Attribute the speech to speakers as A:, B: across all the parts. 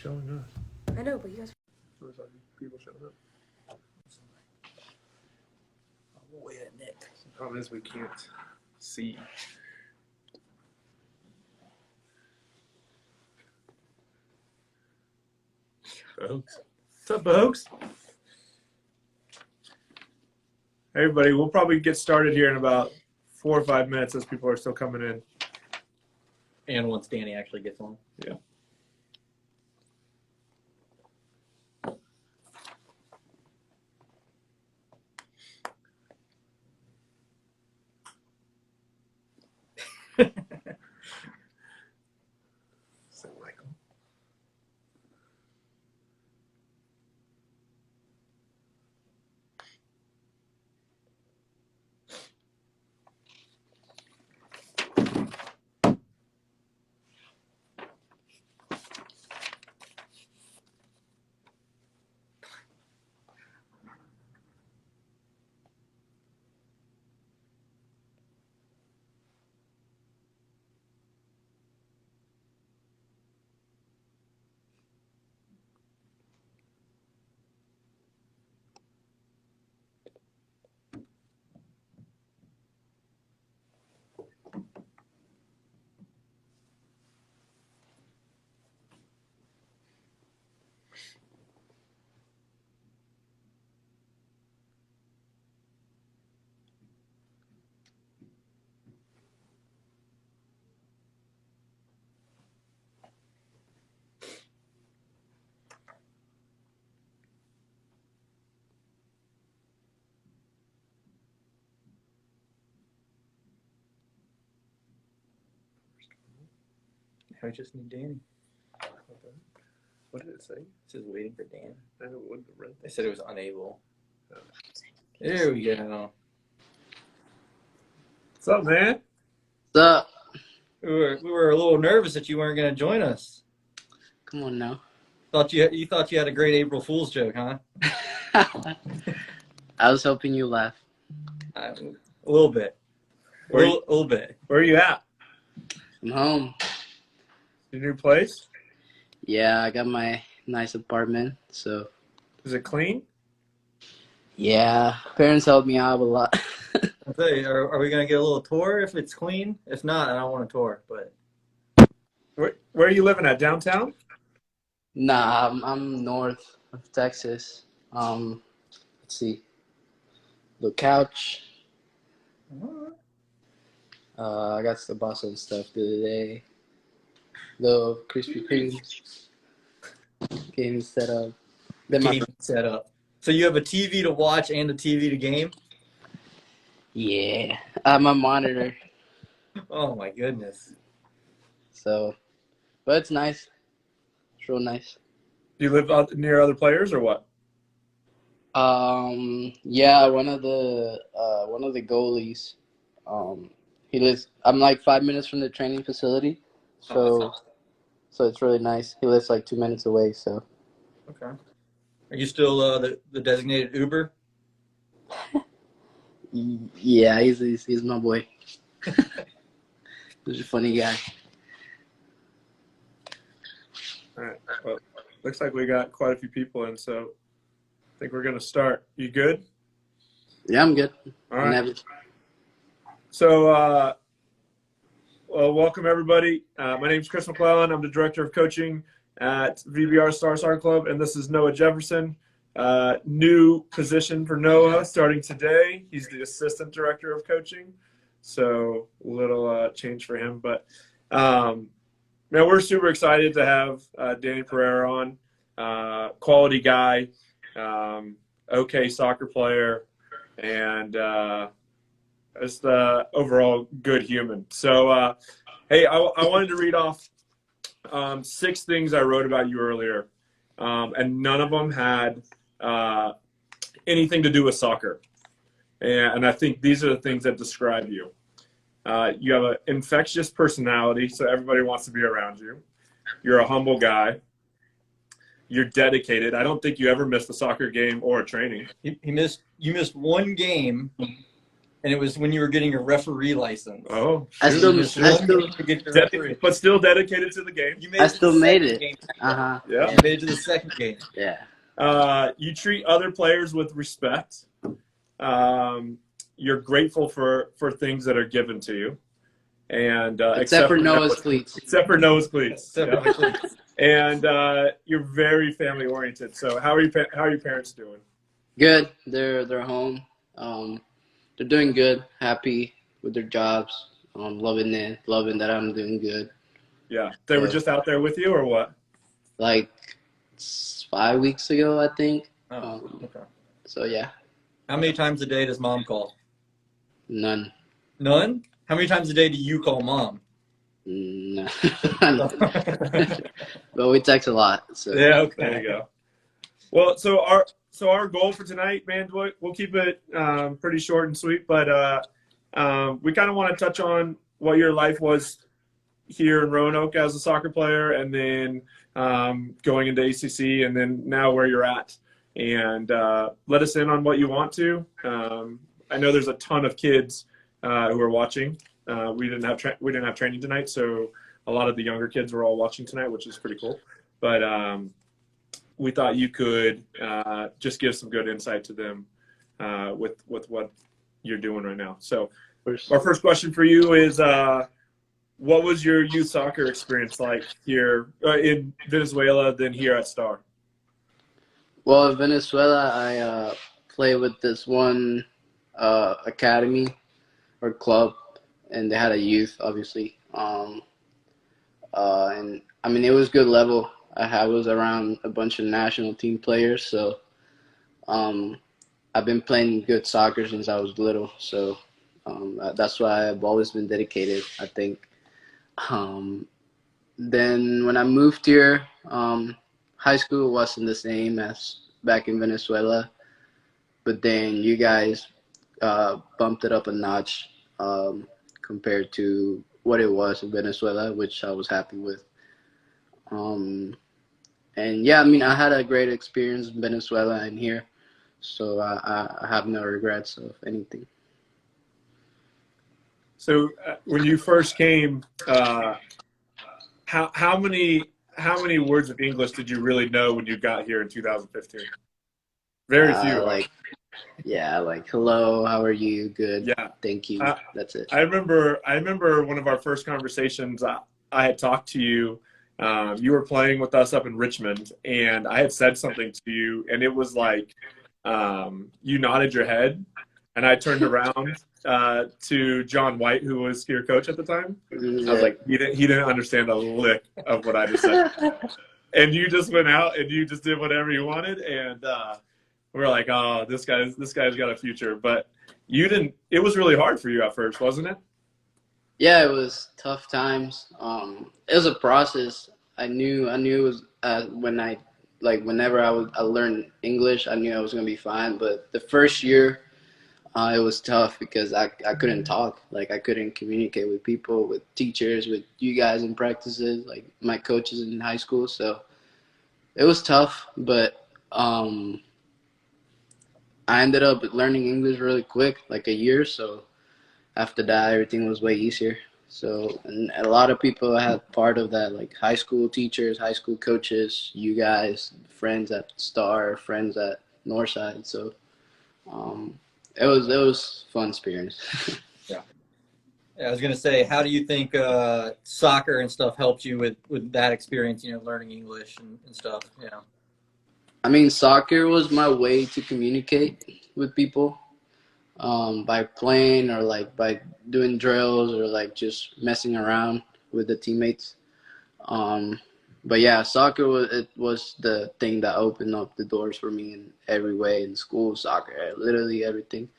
A: showing us.
B: I know, but you guys.
A: So it's like people showing up.
C: We'll wait at Nick.
A: The problem is we can't see. Folks. What's up, folks? Hey, everybody, we'll probably get started here in about 4 or 5 minutes as people are still coming in.
C: And once Danny actually gets on.
A: Yeah. St. Michael.
C: Now we just need Danny.
A: What did it say?
C: It says waiting for Dan.
A: I don't know what the red
C: They said it was unable.
A: Oh.
C: There we go.
A: What's up, man?
D: What's up?
C: We were a little nervous that you weren't going to join us.
D: Come on now.
C: You thought you had a great April Fool's joke, huh?
D: I was hoping you laugh.
C: A little bit. A little bit.
A: Where are you at?
D: I'm home.
A: Your new place?
D: Yeah, I got my nice apartment, so
A: Is it clean?
D: yeah. Parents helped me out a lot.
C: I'll tell you, are we going to get a little tour if it's clean? If not, I don't want a tour. But
A: Where are you living at? Downtown?
D: Nah, I'm north of Texas. Let's see. The couch. I got the Boston stuff the other day. The Krispy Kremes. Game set up. Then
C: game set up. So you have a TV to watch and a TV to game?
D: Yeah, I'm a monitor.
C: Oh my goodness.
D: So, but it's nice. It's real nice.
A: Do you live out near other players or what?
D: Yeah, one of the goalies. He lives. I'm like 5 minutes from the training facility, so it's really nice. He lives like 2 minutes away. So.
C: Okay. Are you still the designated Uber?
D: Yeah, he's my boy. He's a funny guy.
A: All right. Well, looks like we got quite a few people in, so I think we're going to start. You good?
D: Yeah, I'm good.
A: All right. So, well, welcome everybody. My name is Chris McClellan. I'm the Director of Coaching at VBR Star Soccer Club, and this is Noah Jefferson. New position for Noah starting today. He's the Assistant Director of Coaching, so a little change for him. But man, we're super excited to have Dani Pereira on. Quality guy, okay soccer player, and just overall good human. So, hey, I wanted to read off 6 things I wrote about you earlier, and none of them had anything to do with soccer. And I think these are the things that describe you. You have an infectious personality, so everybody wants to be around you. You're a humble guy. You're dedicated. I don't think you ever missed a soccer game or a training.
C: You missed one game and it was when you were getting your referee license.
A: Oh,
D: I
A: shoot.
D: still,
C: Just
D: I
C: one
D: still,
C: game to get your referee.
A: But still dedicated to the game.
C: You made
D: I
C: it to
D: still
C: the
D: made
C: second
D: it.
C: game.
A: Yeah.
C: You made it to the second game.
D: Yeah.
A: You treat other players with respect. You're grateful for things that are given to you, and
D: Except for Noah's cleats.
A: Except for Noah's cleats.
C: Except
A: Yeah.
C: for the cleats.
A: And you're very family oriented. So how are your parents doing?
D: Good. They're home. They're doing good. Happy with their jobs. Loving it. Loving that I'm doing good.
A: Yeah, they were just out there with you, or what?
D: Like 5 weeks ago, I think.
C: Okay.
D: So yeah,
C: How many times a day does mom call?
D: none.
C: None? How many times a day do you call mom?
D: No. But we text a lot. So
C: Yeah, okay.
A: There you go. Well, so our goal for tonight, man, we'll keep it pretty short and sweet, but we kind of want to touch on what your life was here in Roanoke as a soccer player, and then going into ACC, and then now where you're at, and let us in on what you want to. I know there's a ton of kids who are watching. We didn't have training tonight, so a lot of the younger kids were all watching tonight, which is pretty cool. But we thought you could just give some good insight to them with what you're doing right now. So our first question for you is, what was your youth soccer experience like here in Venezuela, then here at Star?
D: Well, in Venezuela, I played with this one academy or club, and they had a youth, obviously. And I mean, it was good level. I was around a bunch of national team players, so I've been playing good soccer since I was little. So that's why I've always been dedicated, I think. Then when I moved here, high school wasn't the same as back in Venezuela, but then you guys bumped it up a notch compared to what it was in Venezuela, which I was happy with. And yeah, I mean, I had a great experience in Venezuela and here, so I have no regrets of anything.
A: So when you first came, how many words of English did you really know when you got here in 2015? Very few.
D: Like hello, how are you? Good.
A: Yeah.
D: Thank you. That's it.
A: I remember one of our first conversations. I had talked to you. You were playing with us up in Richmond, and I had said something to you, and it was like you nodded your head, and I turned around to John White, who was your coach at the time.
D: Yeah.
A: I was like, he didn't understand a lick of what I just said, and you just went out and you just did whatever you wanted, and we're like, oh, this guy's got a future. But you didn't. It was really hard for you at first, wasn't it?
D: Yeah, it was tough times. It was a process. I knew it was whenever I learned English, I knew I was gonna be fine. But the first year, it was tough because I couldn't talk. Like, I couldn't communicate with people, with teachers, with you guys in practices, like my coaches in high school. So it was tough, but I ended up learning English really quick, like a year. So after that, everything was way easier. So, and a lot of people had part of that, like high school teachers, high school coaches, you guys, friends at Star, friends at Northside. So it was fun experience.
C: Yeah, I was gonna say, how do you think soccer and stuff helped you with that experience? You know, learning English and stuff. You know.
D: I mean, soccer was my way to communicate with people. By playing or like by doing drills or like just messing around with the teammates. But yeah, soccer was the thing that opened up the doors for me in every way, in school, soccer, literally everything.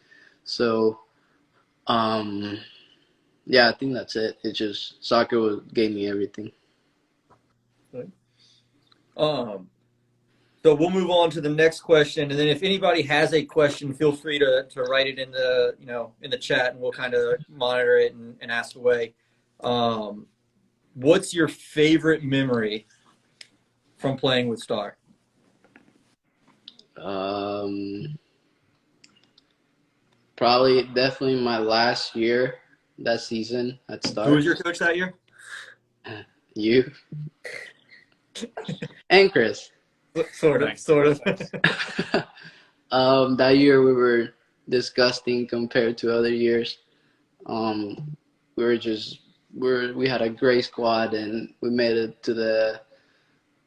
D: So yeah, I think that's it. It just soccer gave me everything.
C: So we'll move on to the next question, and then if anybody has a question, feel free to write it in the chat, and we'll kind of monitor it and ask away. What's your favorite memory from playing with Star?
D: Probably definitely my last year that season at Star.
C: Who was your coach that year?
D: You and Chris.
C: Sort of.
A: Thanks.
C: Sort of.
D: That year we were disgusting compared to other years. We were just we had a great squad and we made it to the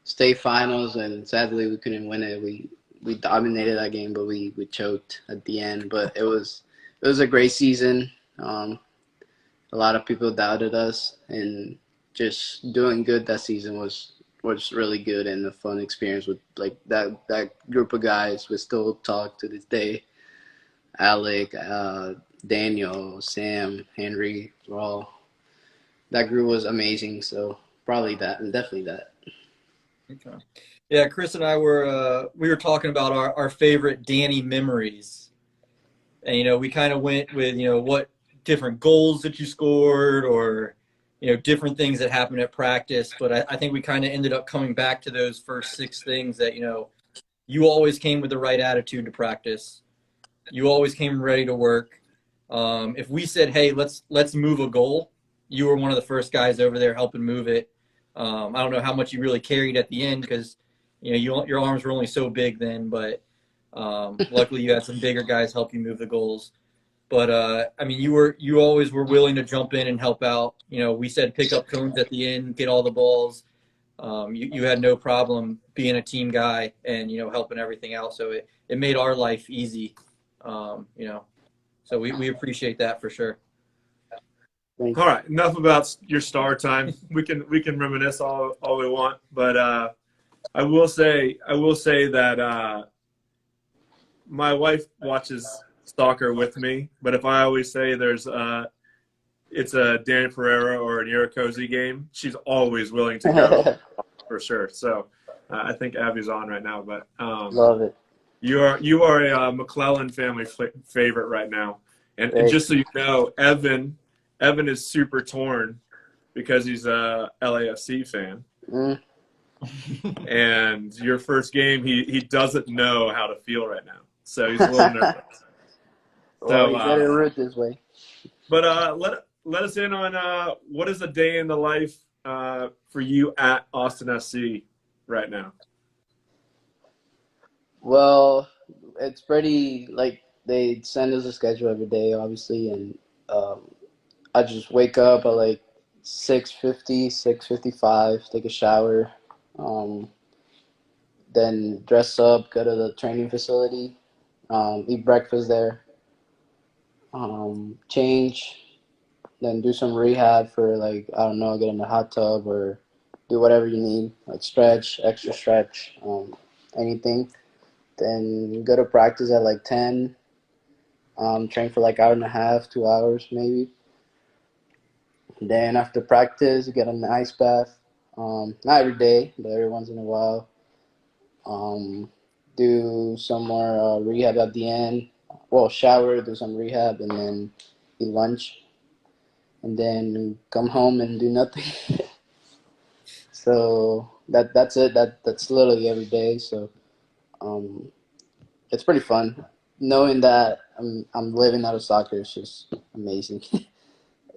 D: state finals, and sadly we couldn't win it. We dominated that game, but we choked at the end. But it was a great season. A lot of people doubted us, and just doing good that season was really good and a fun experience with like that group of guys. We still talk to this day. Alec, Daniel, Sam, Henry, that group was amazing. So probably that, and definitely that.
C: Okay. Yeah, Chris and I we were talking about our favorite Dani memories, and we kind of went with what different goals that you scored, or different things that happened at practice. But I think we kind of ended up coming back to those first 6 things that you always came with the right attitude to practice. You always came ready to work. If we said, hey, let's move a goal, you were one of the first guys over there helping move it. I don't know how much you really carried at the end because your arms were only so big then, but luckily you had some bigger guys help you move the goals. But I mean, you always were willing to jump in and help out. We said pick up cones at the end, get all the balls. You had no problem being a team guy and helping everything out. So it made our life easy. So we appreciate that for sure.
A: All right, enough about your star time. We can reminisce all we want, but I will say that my wife watches soccer with me. But if I always say it's a Dani Pereira or an Irakoze game, she's always willing to go for sure. So I think Abby's on right now, but
D: Love it.
A: You are a McClellan family favorite right now, and just so you know, Evan is super torn because he's a LAFC fan. And your first game, he doesn't know how to feel right now, so he's a little nervous.
D: Well, you better root this way.
A: But let us in on what is a day in the life for you at Austin SC right now.
D: Well, it's pretty like they send us a schedule every day, obviously, and I just wake up at like 6:50, 6:55, take a shower, then dress up, go to the training facility, eat breakfast there, change, then do some rehab for like, I don't know, get in the hot tub or do whatever you need, like stretch, extra stretch, anything. Then go to practice at like 10, train for like hour and a half, 2 hours maybe. Then after practice, you get an ice bath. Not every day, but every once in a while. Do some more rehab at the end. Well, shower, do some rehab, and then eat lunch. And then come home and do nothing. So that's it. That's literally every day. So it's pretty fun. Knowing that I'm living out of soccer is just amazing.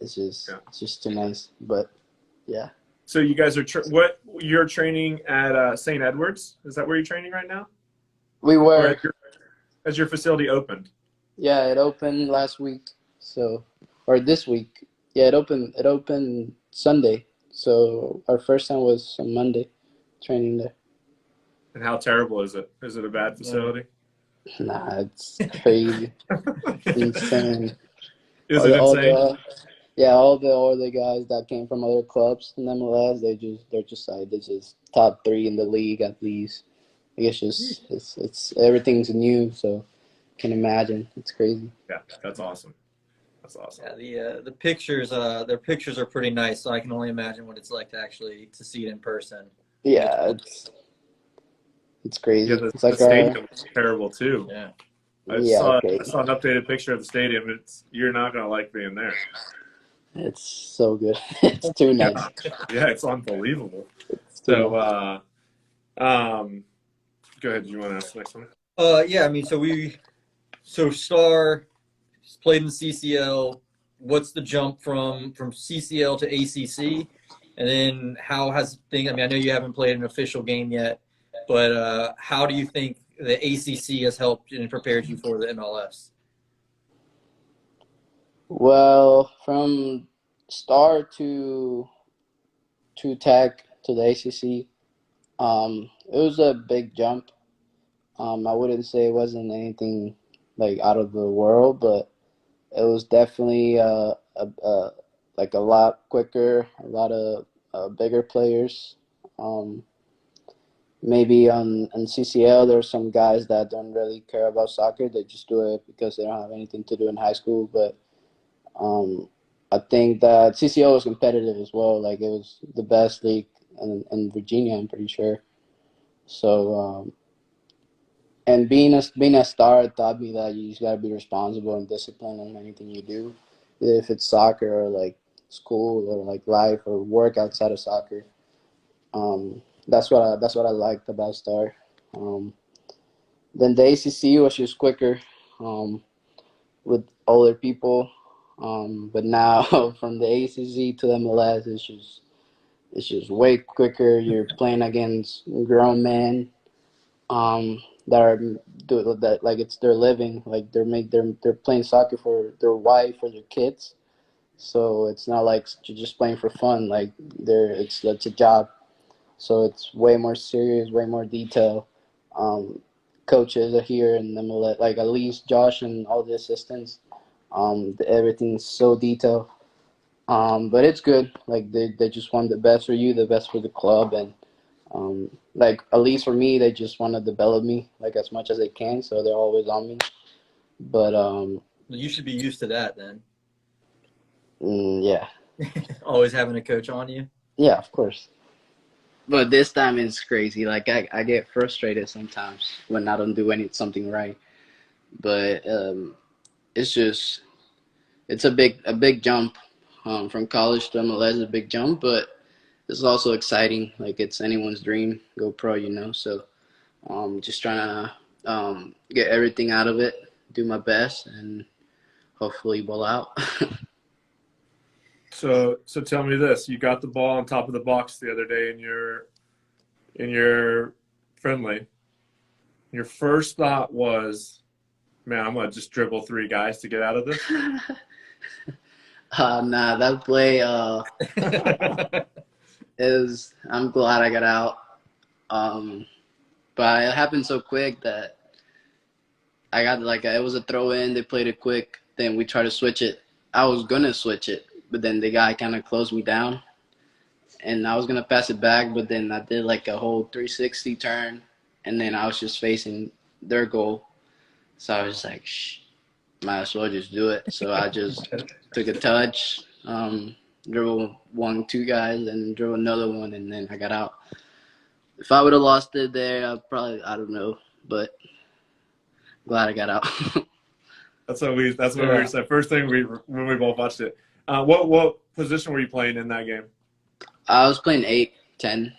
D: It's just too nice. But yeah.
A: So you guys are you're training at St. Edward's? Is that where you're training right now?
D: We were.
A: Has your facility opened?
D: Yeah, it opened last week. Or this week. Yeah, it opened Sunday. So our first time was on Monday, training there.
A: And how terrible is it? Is it a bad facility?
D: Nah, it's crazy. Insane.
A: Is it insane?
D: All the guys that came from other clubs in MLS, they're just top 3 in the league at least. I guess it's everything's new, so can imagine. It's crazy.
A: Yeah, that's awesome. That's awesome.
C: Yeah, the pictures, their pictures are pretty nice, so I can only imagine what it's like to see it in person.
D: Yeah, it's crazy.
A: Yeah,
D: it's like
A: the stadium is terrible too.
C: Yeah.
A: I saw an updated picture of the stadium. You're not gonna like being there.
D: It's so good. It's too nice.
A: Yeah, it's unbelievable. So, go ahead. Do you want to ask the next one?
C: Yeah. I mean, so Star He's played in the CCL. What's the jump from CCL to ACC? And then how has things? I mean, I know you haven't played an official game yet, but how do you think the ACC has helped and prepared you for the MLS?
D: Well, from Star to Tech to the ACC, it was a big jump. I wouldn't say it wasn't anything like out of the world, but it was definitely like a lot quicker, a lot of bigger players. Um, Maybe on CCL, there's some guys that don't really care about soccer. They just do it because they don't have anything to do in high school. But I think that CCL was competitive as well. Like, it was the best league in Virginia, I'm pretty sure. So, and being a star taught me that you just gotta be responsible and disciplined in anything you do, if it's soccer or like school or like life or work outside of soccer. That's what I liked about Star. Um, then the ACC was just quicker, with older people. But now from the ACC to the MLS, it's just way quicker. You're playing against grown men, that are that like it's their living. Like they're playing soccer for their wife or their kids. So it's not like you're just playing for fun. Like it's a job. So it's way more serious, way more detail. Um, Coaches are here and then we'll let, like, at least Josh and all the assistants. Everything's so detailed. But it's good. Like they just want the best for you, the best for the club, and like at least for me, they just want to develop me like as much as they can. So they're always on me. But
C: You should be used to that then.
D: yeah,
C: Always having a coach on you.
D: yeah, of course. But this time it's crazy. Like I get frustrated sometimes when I don't do something right. But it's just it's a big jump, from college to MLS is a big jump, but it's also exciting. Like it's anyone's dream, go pro, you know. So just trying to get everything out of it, do my best, and hopefully ball out.
A: So tell me this: you got the ball on top of the box the other day in your friendly. Your first thought was, "Man, I'm gonna just dribble three guys to get out of this."
D: Nah, that play is. I'm glad I got out. But it happened so quick that I got like it was a throw in. They played it quick. Then we tried to switch it. I was gonna switch it, but then the guy kind of closed me down, and I was gonna pass it back. But then I did like a whole 360 turn, and then I was just facing their goal. So I was just like, shh, might as well just do it. So I just took a touch, dribbled one, two guys, and dribbled another one, and then I got out. If I would have lost it there, I don't know, but glad I got out.
A: That's what we said. First thing when we both watched it. What position were you playing in that game?
D: I was playing 8, 10.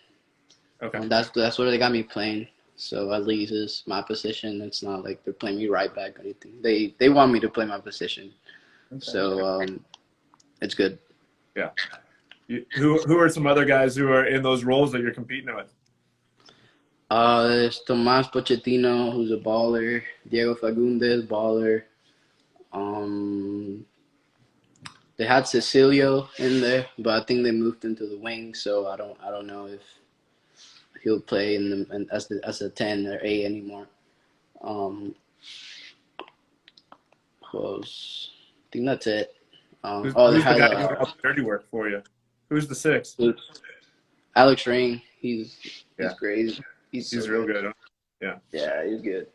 A: Okay.
D: That's where they got me playing. So at least it's my position. It's not like they're playing me right back or anything. They want me to play my position. Okay. So it's good.
A: Yeah. Who are some other guys who are in those roles that you're competing with?
D: There's Tomas Pochettino, who's a baller. Diego Fagundes, baller. They had Cecilio in there, but I think they moved into the wing, so I don't know if he'll play as a 10 or 8 anymore. Close. I think that's it.
A: Who's
D: they
A: the
D: had
A: guy doing all the dirty work for you? Who's the 6?
D: Alex Rain. He's great.
A: He's so real good. Yeah.
D: Yeah, he's good.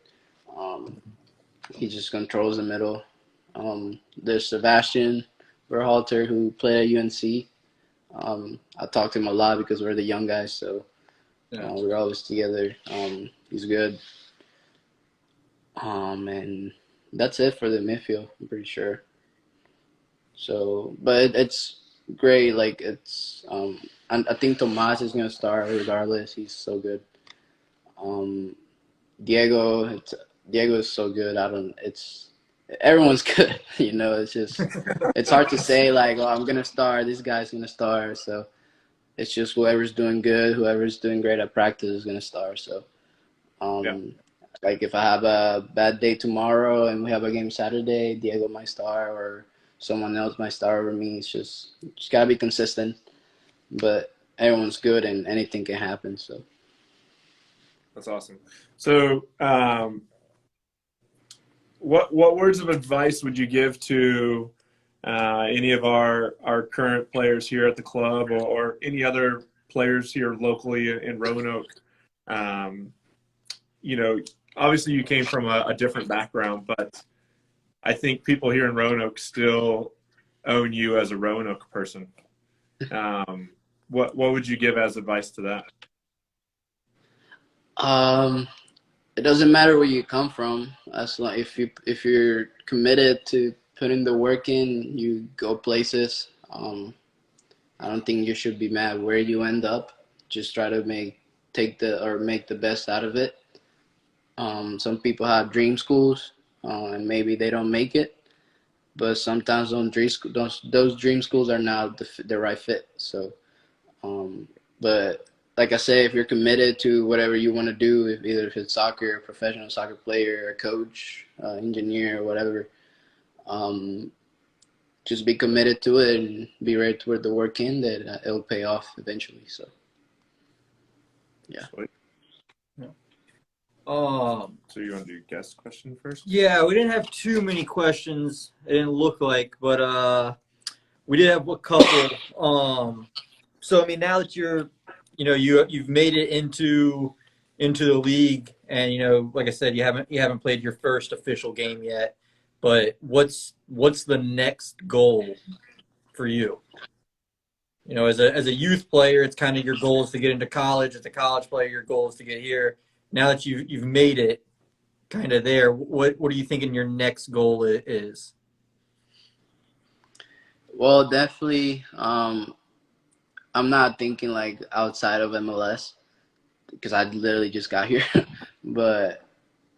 D: He just controls the middle. There's Sebastian Berhalter, who played at UNC. I talk to him a lot because we're the young guys, so we're always together. He's good. And that's it for the midfield, I'm pretty sure. So, but it's great. Like it's, I think Tomas is gonna start regardless. He's so good. Diego is so good. everyone's good. It's just it's hard to say like, oh, I'm gonna start. This guy's gonna start. So it's just whoever's doing good, whoever's doing great at practice is gonna start. So,
A: Yeah,
D: like if I have a bad day tomorrow and we have a game Saturday, Diego might start or someone else might start over me. It's just gotta be consistent. But everyone's good and anything can happen. So.
A: that's awesome. So, what words of advice would you give to any of our current players here at the club, or any other players here locally in Roanoke? Obviously you came from a different background, but I think people here in Roanoke still own you as a Roanoke person. What would you give as advice to that?
D: It doesn't matter where you come from. As long if you're committed to putting the work in, you go places. I don't think you should be mad where you end up. Just try to make the best out of it. Some people have dream schools, and maybe they don't make it. But sometimes those dream schools are not the right fit. So, but like I say, if you're committed to whatever you want to do, if it's soccer, a professional soccer player, a coach, engineer, or whatever, just be committed to it and be ready to put the work in. That it'll pay off eventually. So, yeah.
A: Sweet.
C: Um,
A: So you want to do guest question first?
C: yeah, we didn't have too many questions. It didn't look like, but we did have a couple. So I mean, now that you've made it into the league, and like I said, you haven't played your first official game yet. But what's the next goal for you? As a youth player, it's kind of your goal is to get into college. As a college player, your goal is to get here. Now that you've made it kind of there, what are you thinking your next goal is?
D: Well, definitely. I'm not thinking like outside of MLS because I literally just got here. But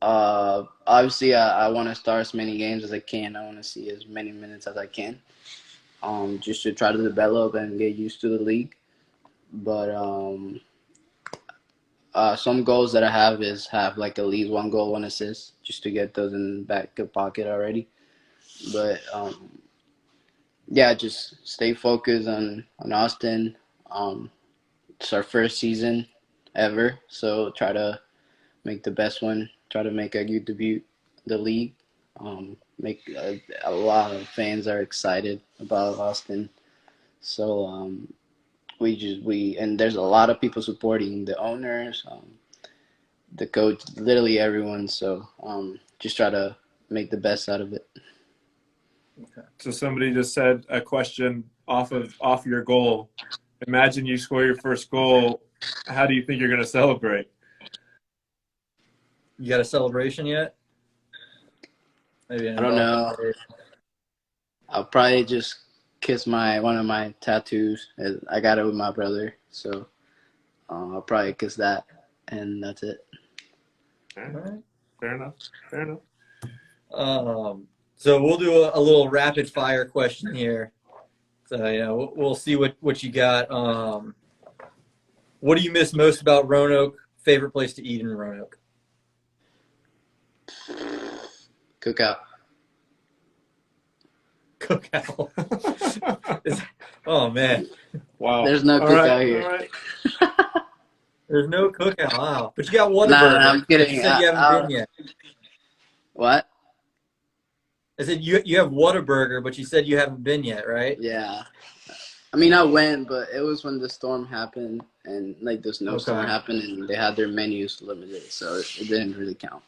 D: obviously, I want to start as many games as I can. I want to see as many minutes as I can, just to try to develop and get used to the league. But some goals that I have is have like at least one goal, one assist, just to get those in the back pocket already. But yeah, just stay focused on Austin. It's our first season ever, so try to make the best one. Try to make a good debut, the league. Make a lot of fans are excited about Austin, so and there's a lot of people supporting the owners, the coach, literally everyone. So just try to make the best out of it.
A: Okay. So somebody just said a question off your goal. Imagine you score your first goal. How do you think you're going to celebrate?
C: You got a celebration yet? Maybe
D: I don't know. I'll probably just kiss one of my tattoos. I got it with my brother, so I'll probably kiss that, and that's it.
A: All right. Fair enough.
C: So we'll do a little rapid fire question here. So we'll see what you got. What do you miss most about Roanoke? Favorite place to eat in Roanoke?
D: Cookout.
C: Oh man!
A: Wow.
D: There's no cookout here.
A: All right.
C: There's no cookout. Wow! But you got Whataburger.
D: Nah, I'm kidding.
C: You said you haven't been yet.
D: What?
C: I said you have Whataburger, but you said you haven't been yet, right?
D: Yeah. I mean, I went, but it was when the storm happened, and like the snowstorm happened, and they had their menus limited, so it didn't really count.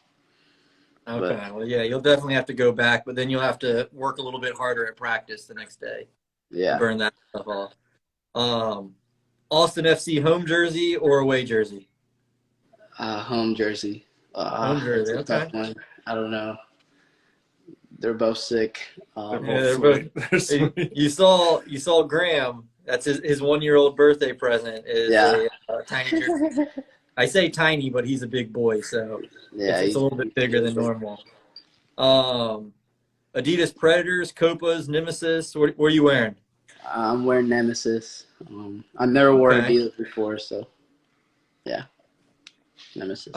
C: Okay. Well, yeah, you'll definitely have to go back, but then you'll have to work a little bit harder at practice the next day.
D: Yeah.
C: Burn that stuff off. Austin FC home jersey or away jersey?
D: Home jersey.
C: Home jersey.
D: That's a tough one. I don't know. They're both sick.
A: They're both sweet.
C: You saw Graham. That's his 1-year-old birthday present. Is a tiny jersey. I say tiny, but he's a big boy, so it's a little bit bigger than normal. Adidas Predators, Copas, Nemesis. What are you wearing?
D: I'm wearing Nemesis. I've never wore
C: Okay.
D: Adidas before, so yeah, Nemesis.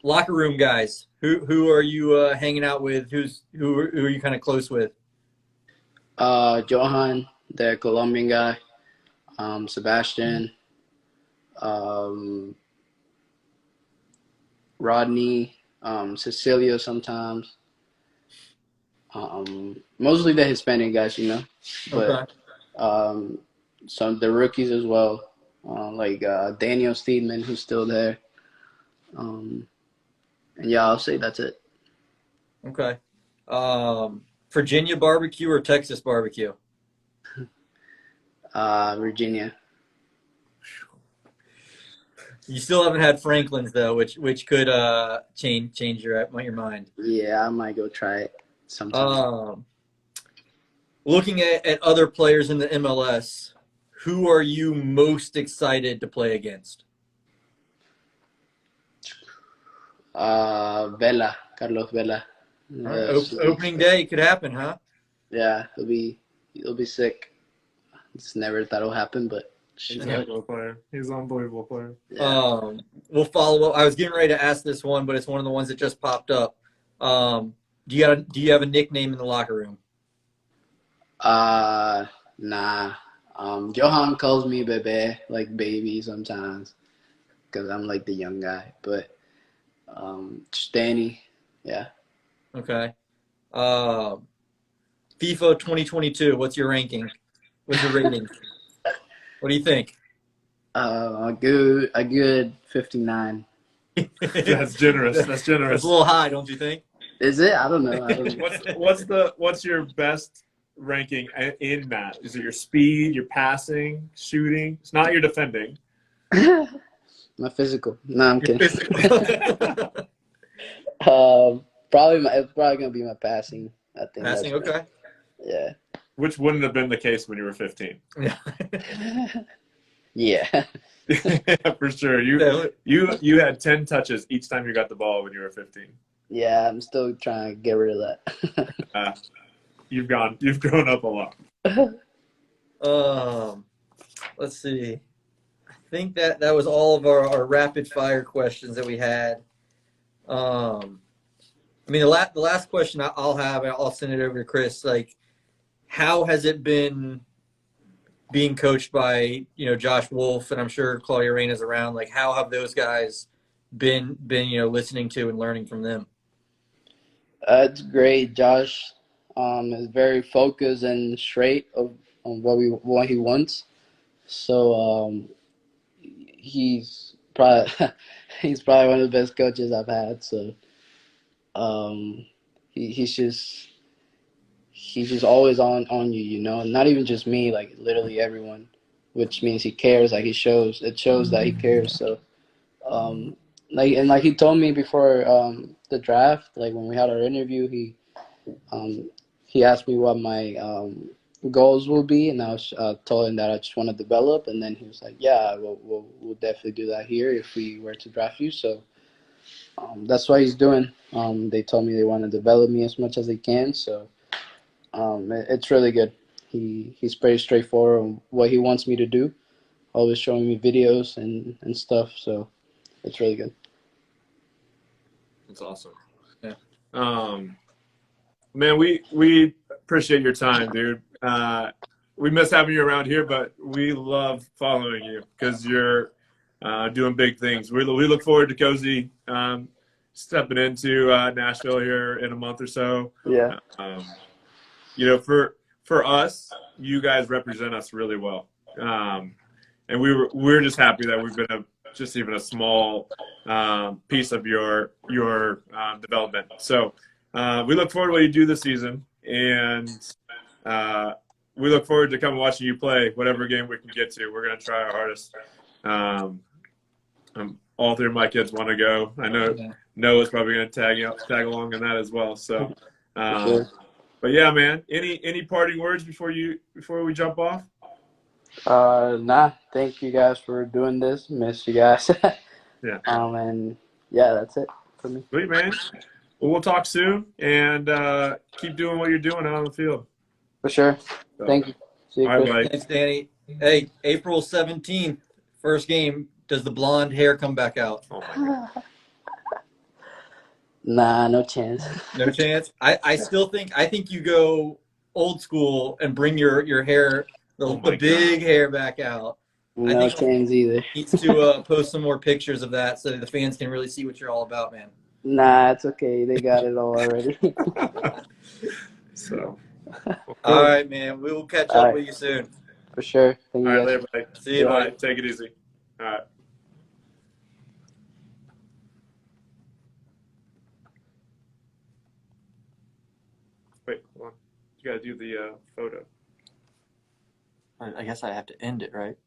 C: Locker room guys. Who are you hanging out with? Who are you kind of close with?
D: Johan, the Colombian guy. Sebastian. Rodney. Cecilio sometimes. Mostly the Hispanic guys, you know, but some of the rookies as well, like Daniel Steedman, who's still there. And yeah, I'll say that's it.
C: Okay. Virginia barbecue or Texas barbecue?
D: Virginia.
C: You still haven't had Franklin's though, which could change your mind.
D: Yeah, I might go try it sometime.
C: Looking at other players in the MLS, who are you most excited to play against?
D: Carlos Vela.
C: Opening day could happen, huh?
D: Yeah, he'll be sick. Just never thought it would happen, but
A: he's a heck of a player. He's an unbelievable player.
D: Yeah.
C: We'll follow up. I was getting ready to ask this one, but it's one of the ones that just popped up. Do you have a nickname in the locker room?
D: Nah. Johan calls me Bebe, like baby sometimes, because I'm like the young guy. But just Danny, yeah.
C: Okay. FIFA 2022. What's your ranking? What's your rating? What do you think?
D: A good 59.
A: That's generous. That's generous.
C: It's a little high, don't you think?
D: Is it? I don't know.
A: What's your best ranking in that? Is it your speed, your passing, shooting? It's not your defending.
D: My physical. No, I'm kidding.
C: Physical.
D: It's probably gonna be my passing. I think.
C: Passing, okay.
D: Yeah.
A: Which wouldn't have been the case when you were 15.
D: Yeah.
A: For sure. You had 10 touches each time you got the ball when you were 15.
D: Yeah, I'm still trying to get rid of that.
A: You've grown up a lot.
C: Let's see. I think that was all of our rapid fire questions that we had. I mean, the last question I'll have, and I'll send it over to Chris. Like, how has it been being coached by Josh Wolf, and I'm sure Claudia Reyna's around? Like, how have those guys been listening to and learning from them?
D: It's great. Josh is very focused and straight on what he wants. So he's probably one of the best coaches I've had. So he's just always on you, not even just me, like literally everyone, which means he cares. Like it shows that he cares. So like he told me before the draft, like when we had our interview, he asked me what my goals will be, and I was told him that I just want to develop, and then he was like, yeah, we'll definitely do that here if we were to draft you. So that's what he's doing. They told me they want to develop me as much as they can, so it's really good. He's pretty straightforward on what he wants me to do, always showing me videos and stuff, so it's really good.
A: That's awesome. Yeah. Man, we appreciate your time, dude. We miss having you around here, but we love following you because you're doing big things. We look forward to Cozy stepping into Nashville here in a month or so.
D: Yeah.
A: For us, you guys represent us really well, and we're just happy that we've been just even a small piece of your development. So we look forward to what you do this season, and we look forward to coming watching you play whatever game we can get to. We're going to try our hardest. All three of my kids want to go. I know Noah's probably going to tag along in that as well. So,
D: Sure.
A: But yeah, man. Any parting words before we jump off?
D: Nah. Thank you guys for doing this. Miss you guys.
A: Yeah.
D: And yeah, that's it for me.
A: Sweet, man. Well, we'll talk soon, and keep doing what you're doing out on the field.
D: For sure.
A: So,
D: Thank you. See you,
A: all right,
D: Chris.
A: buddy.
C: Thanks, Danny. Hey, April 17th, first game. Does the blonde hair come back out?
A: Oh my God.
D: Nah, no chance.
C: No chance. I still think you go old school and bring your hair,
A: Oh
C: the
A: my
C: big
A: God.
C: hair back out. I
D: No
C: think
D: chance either.
C: needs to post some more pictures of that so that the fans can really see what you're all about, man.
D: Nah, it's okay. They got it all already.
A: So, well,
C: All
A: cool.
C: right, man. We will catch
D: All
C: up
D: right.
C: with you soon.
D: For sure. Thank
A: All
D: you
A: right,
D: guys.
A: later, buddy.
C: See you,
A: All
C: buddy.
A: right, take it easy. All right. Wait, hold on. You got to do the photo.
C: I guess I have to end it, right?